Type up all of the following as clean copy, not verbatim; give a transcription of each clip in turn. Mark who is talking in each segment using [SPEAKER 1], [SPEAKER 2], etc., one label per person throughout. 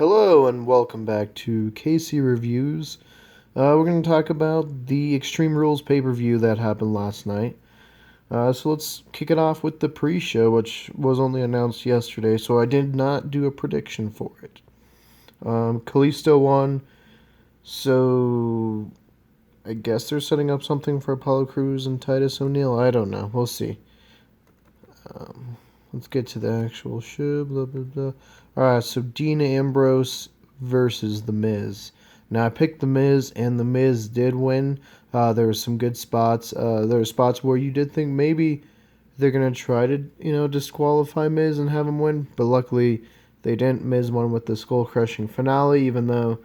[SPEAKER 1] Hello and welcome back to KC Reviews. We're going to talk about the Extreme Rules pay-per-view that happened last night. So let's kick it off with the pre-show, which was only announced yesterday, so I did not do a prediction for it. Kalisto won, so I guess they're setting up something for Apollo Crews and Titus O'Neil. I don't know. We'll see. Let's get to the actual show. Blah, blah, blah. Alright, so Dean Ambrose versus The Miz. Now, I picked The Miz, and The Miz did win. There were some good spots. There were spots where you did think maybe they're going to try to, disqualify Miz and have him win. But luckily, they didn't. Miz won with the skull-crushing finale, even though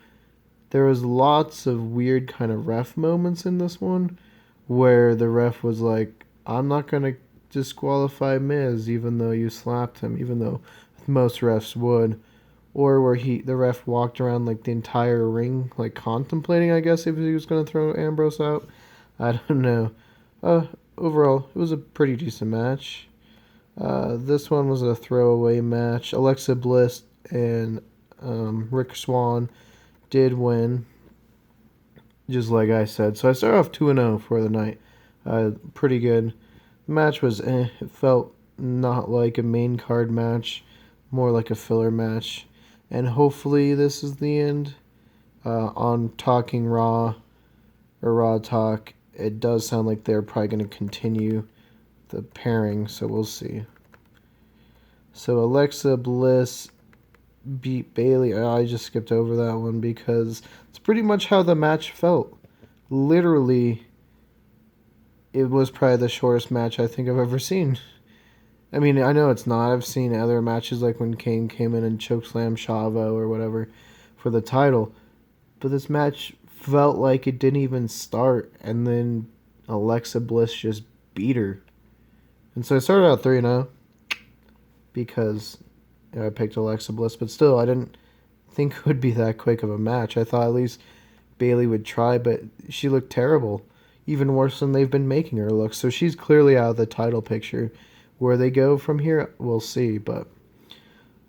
[SPEAKER 1] there was lots of weird kind of ref moments in this one where the ref was like, I'm not going to disqualify Miz even though you slapped him, even though most refs would. Or where the ref walked around like the entire ring, like contemplating, I guess, if he was going to throw Ambrose out. I don't know. Overall, it was a pretty decent match. This one was a throwaway match. Alexa Bliss and Rick Swann did win, just like I said. So I started off 2-0 for the night. Pretty good. The match was It felt not like a main card match, more like a filler match. And hopefully this is the end. On Talking Raw, or Raw Talk, it does sound like they're probably going to continue the pairing, so we'll see. So Alexa Bliss beat Bayley. I just skipped over that one because it's pretty much how the match felt. Literally, it was probably the shortest match I think I've ever seen. I mean, I know it's not. I've seen other matches like when Kane came in and chokeslammed Chavo or whatever for the title. But this match felt like it didn't even start, and then Alexa Bliss just beat her. And so I started out 3-0 because I picked Alexa Bliss, but still, I didn't think it would be that quick of a match. I thought at least Bayley would try, but she looked terrible. Even worse than they've been making her look. So she's clearly out of the title picture. Where they go from here, we'll see. But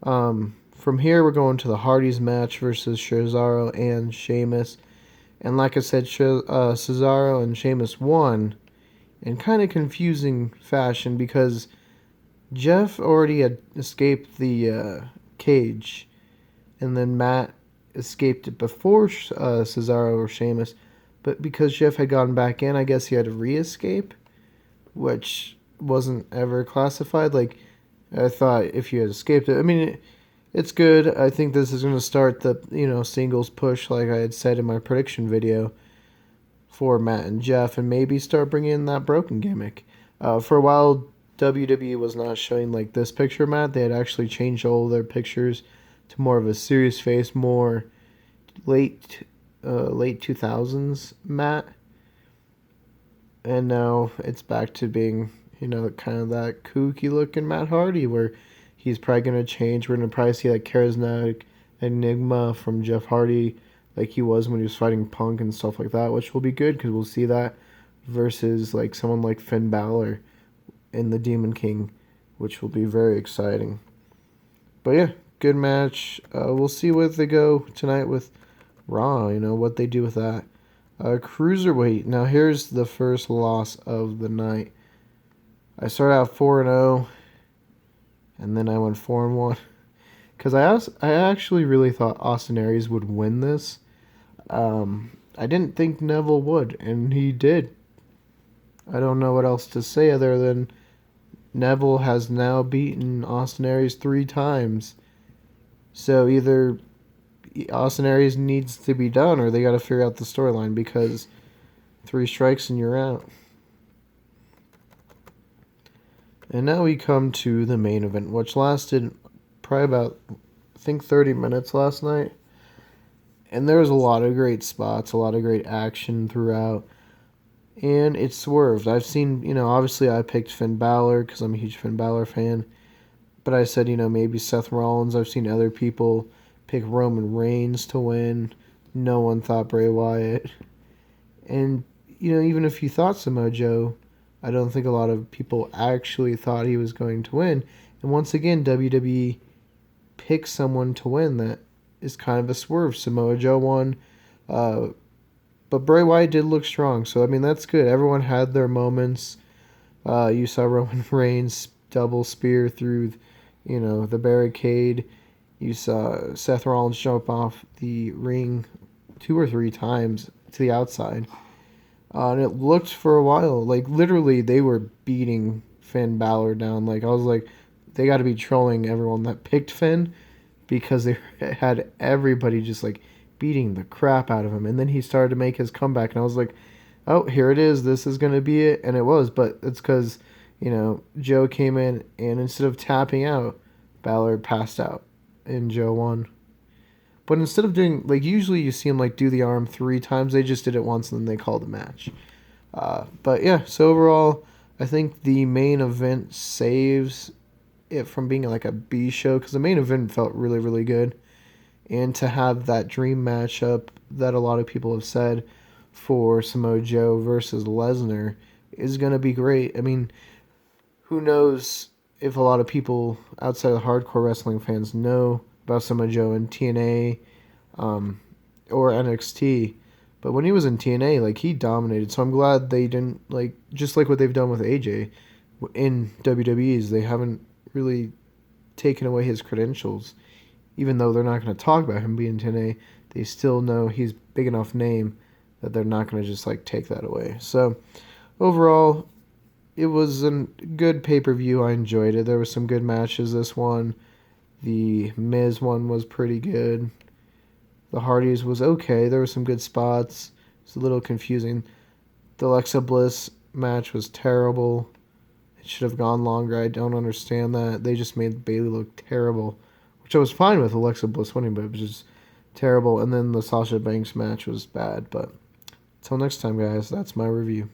[SPEAKER 1] from here, we're going to the Hardys match versus Cesaro and Sheamus. And like I said, Cesaro and Sheamus won in kind of confusing fashion because Jeff already had escaped the cage. And then Matt escaped it before Cesaro or Sheamus. But because Jeff had gone back in, I guess he had to re-escape, which wasn't ever classified. Like, I thought if you had escaped it. I mean, it's good. I think this is going to start the, singles push, like I had said in my prediction video, for Matt and Jeff, and maybe start bringing in that broken gimmick. For a while, WWE was not showing, like, this picture of Matt. They had actually changed all their pictures to more of a serious face, more late 2000s Matt. And now it's back to being, kind of that kooky looking Matt Hardy, where he's probably going to change. We're going to probably see that charismatic enigma from Jeff Hardy like he was when he was fighting Punk and stuff like that, which will be good because we'll see that versus like someone like Finn Balor in the Demon King, which will be very exciting. But yeah, good match. We'll see where they go tonight with Raw, what they do with that. Cruiserweight. Now here's the first loss of the night. I started out 4-0, and then I went 4-1. Because I actually really thought Austin Aries would win this. I didn't think Neville would, and he did. I don't know what else to say other than Neville has now beaten Austin Aries 3 times. So either Austin Aries needs to be done, or they got to figure out the storyline, because 3 strikes and you're out. And now we come to the main event, which lasted probably about, I think, 30 minutes last night. And there was a lot of great spots, a lot of great action throughout. And it swerved. I've seen, obviously I picked Finn Balor because I'm a huge Finn Balor fan. But I said, maybe Seth Rollins. I've seen other people pick Roman Reigns to win. No one thought Bray Wyatt. And, even if you thought Samoa Joe, I don't think a lot of people actually thought he was going to win. And once again, WWE picked someone to win that is kind of a swerve. Samoa Joe won. Uh, but Bray Wyatt did look strong. So, I mean, that's good. Everyone had their moments. You saw Roman Reigns double spear through, the barricade. You saw Seth Rollins jump off the ring 2 or 3 times to the outside. And it looked for a while, like literally they were beating Finn Balor down. Like I was like, they got to be trolling everyone that picked Finn because they had everybody just like beating the crap out of him. And then he started to make his comeback, and I was like, oh, here it is. This is gonna be it, and it was. But it's because Joe came in, and instead of tapping out, Balor passed out, and Joe won. But instead of doing, like, usually you see them, like, do the arm 3 times, they just did it once and then they called the match. But yeah, so overall, I think the main event saves it from being like a B show, because the main event felt really, really good. And to have that dream matchup that a lot of people have said for Samoa Joe versus Lesnar is going to be great. I mean, who knows if a lot of people outside of the hardcore wrestling fans know about Samoa Joe in TNA or NXT. But when he was in TNA, like, he dominated. So I'm glad they didn't, like, just like what they've done with AJ in WWE's, they haven't really taken away his credentials. Even though they're not going to talk about him being in TNA, they still know he's big enough name that they're not going to just, like, take that away. So overall, it was a good pay-per-view. I enjoyed it. There were some good matches this one. The Miz one was pretty good. The Hardys was okay. There were some good spots. It's a little confusing. The Alexa Bliss match was terrible. It should have gone longer. I don't understand that. They just made Bayley look terrible, which I was fine with Alexa Bliss winning, but it was just terrible. And then the Sasha Banks match was bad. But until next time, guys, that's my review.